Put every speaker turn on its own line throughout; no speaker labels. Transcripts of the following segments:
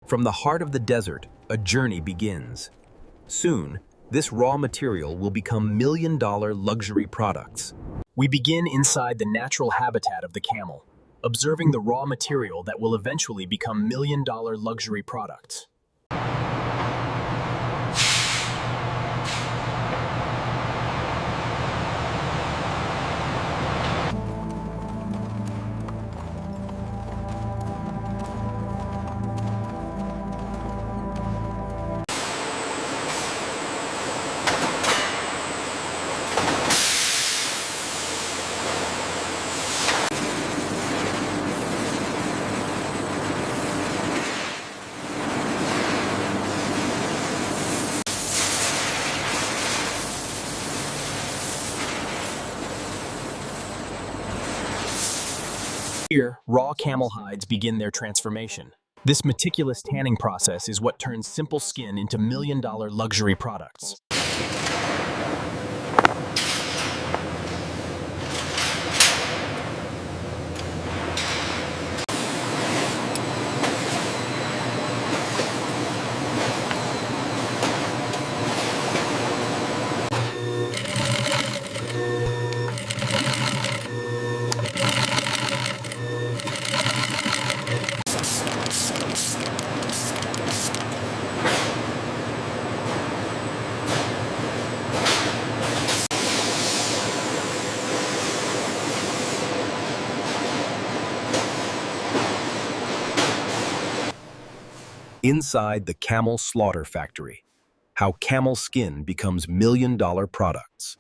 From the heart of the desert, a journey begins. Soon, this raw material will become million-dollar luxury products. We begin inside the natural habitat of the camel, observing the raw material that will eventually become million-dollar luxury products. Here, raw camel hides begin their transformation. This meticulous tanning process is what turns simple skin into million-dollar luxury products. Inside the camel slaughter factory, how camel skin becomes million-dollar products.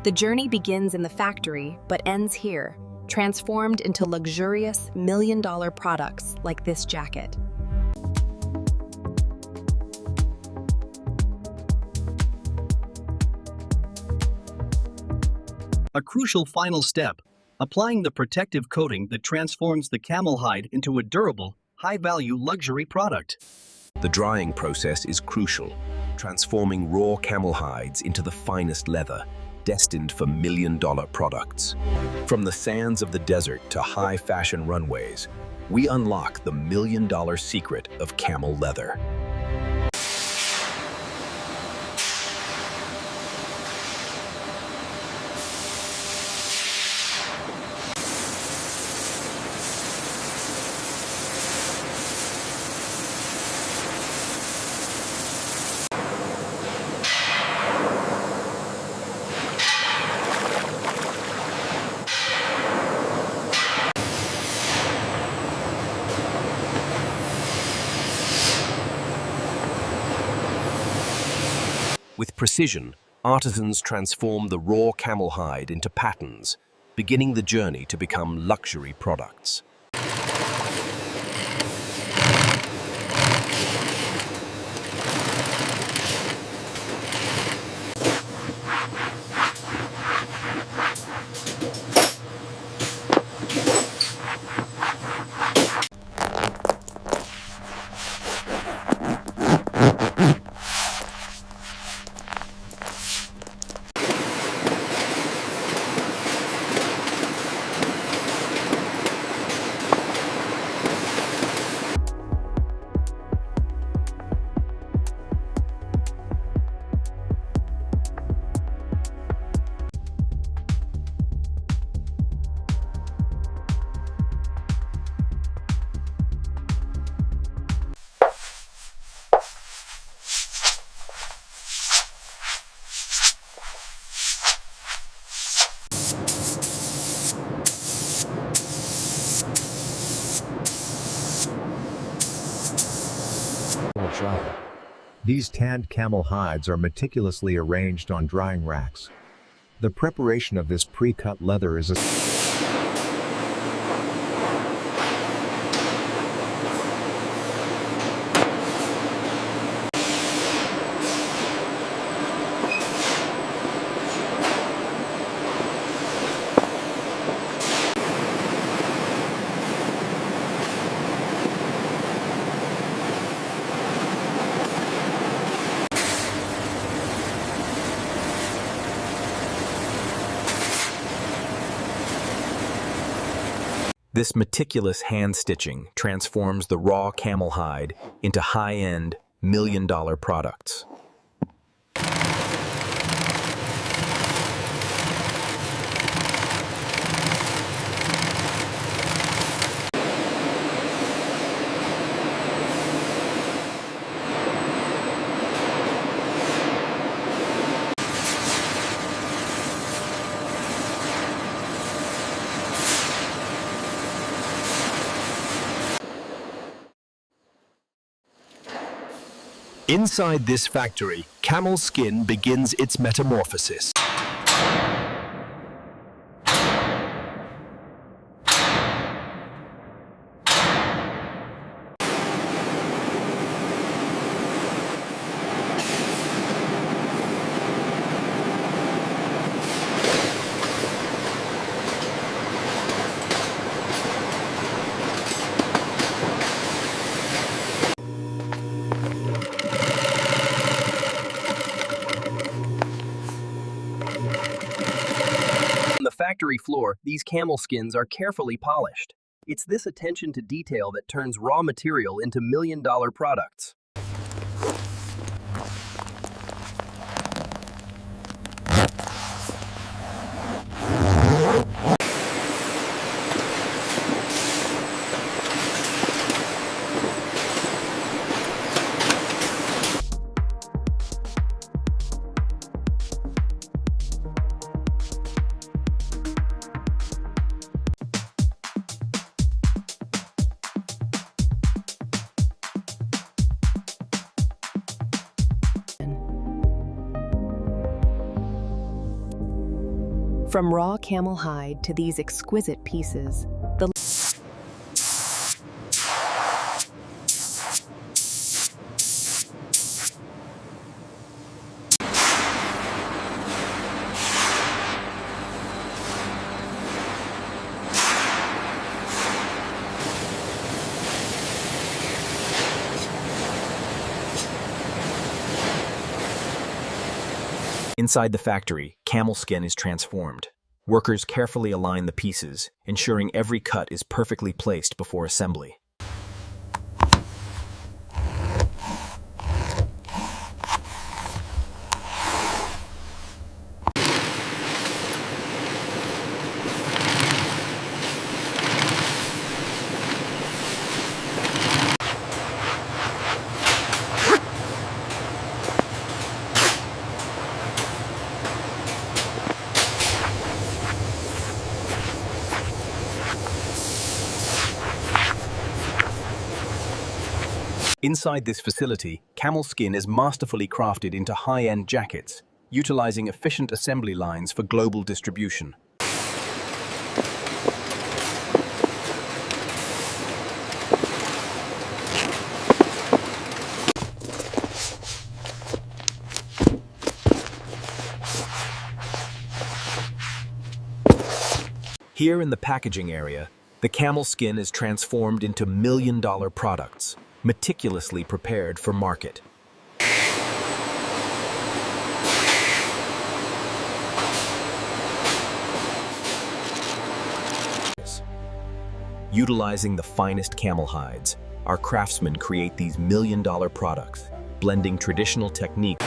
The journey begins in the factory, but ends here, transformed into luxurious million-dollar products like this jacket.
A crucial final step, applying the protective coating that transforms the camel hide into a durable, high-value luxury product.
The drying process is crucial, transforming raw camel hides into the finest leather, destined for million-dollar products. From the sands of the desert to high-fashion runways, we unlock the million-dollar secret of camel leather. With precision, artisans transform the raw camel hide into patterns, beginning the journey to become luxury products.
camel travel. These tanned camel hides are meticulously arranged on drying racks. The preparation of this pre-cut leather is a
This meticulous hand stitching transforms the raw camel hide into high-end, million-dollar products. Inside this factory, camel skin begins its metamorphosis. On the factory floor, these camel skins are carefully polished. It's this attention to detail that turns raw material into million-dollar products.
From raw camel hide to these exquisite pieces, the
Inside the factory, camel skin is transformed. Workers carefully align the pieces, ensuring every cut is perfectly placed before assembly. Inside this facility, camel skin is masterfully crafted into high-end jackets, utilizing efficient assembly lines for global distribution. Here in the packaging area, the camel skin is transformed into million-dollar products, meticulously prepared for market. Utilizing the finest camel hides, our craftsmen create these million-dollar products, blending traditional techniques.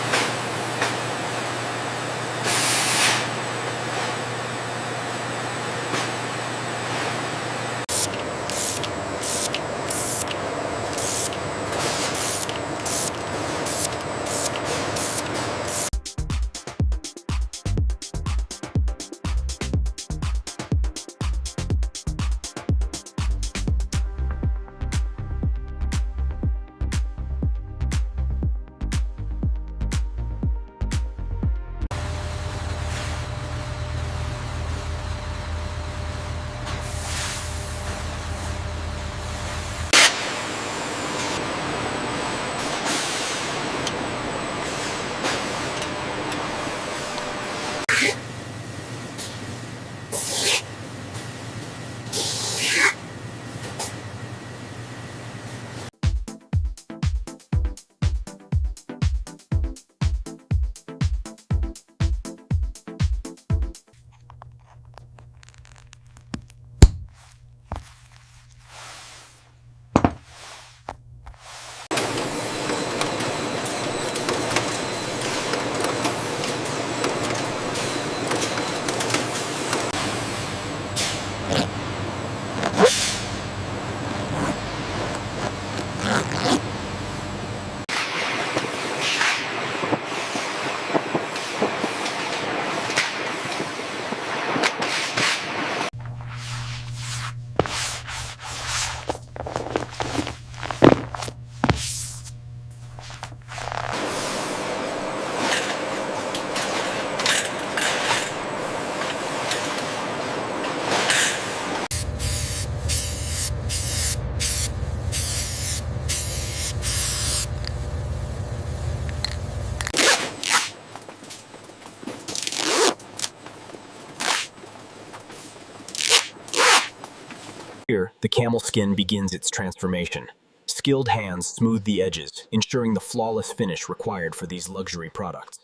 Here, the camel skin begins its transformation. Skilled hands smooth the edges, ensuring the flawless finish required for these luxury products.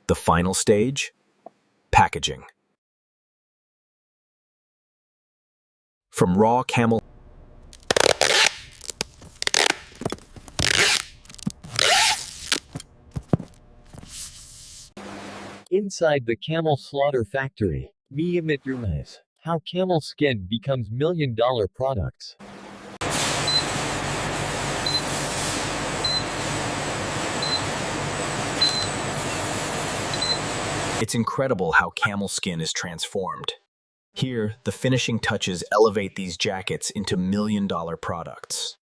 The final stage? Packaging. From raw camel
Inside the camel slaughter factory, we realize how camel skin becomes million-dollar products.
It's incredible how camel skin is transformed. Here, the finishing touches elevate these jackets into million-dollar products.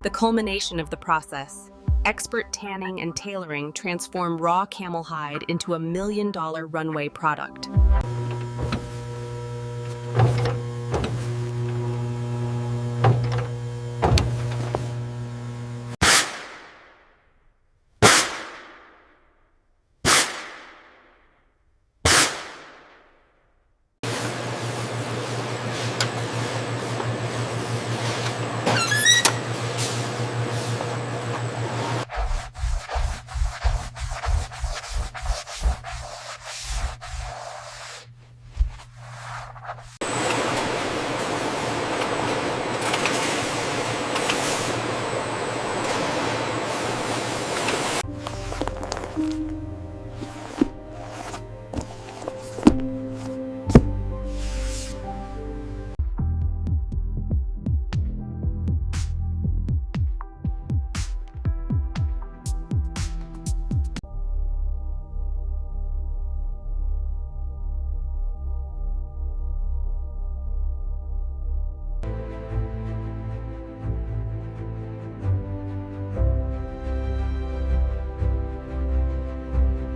The culmination of the process. Expert tanning and tailoring transform raw camel hide into a million-dollar runway product.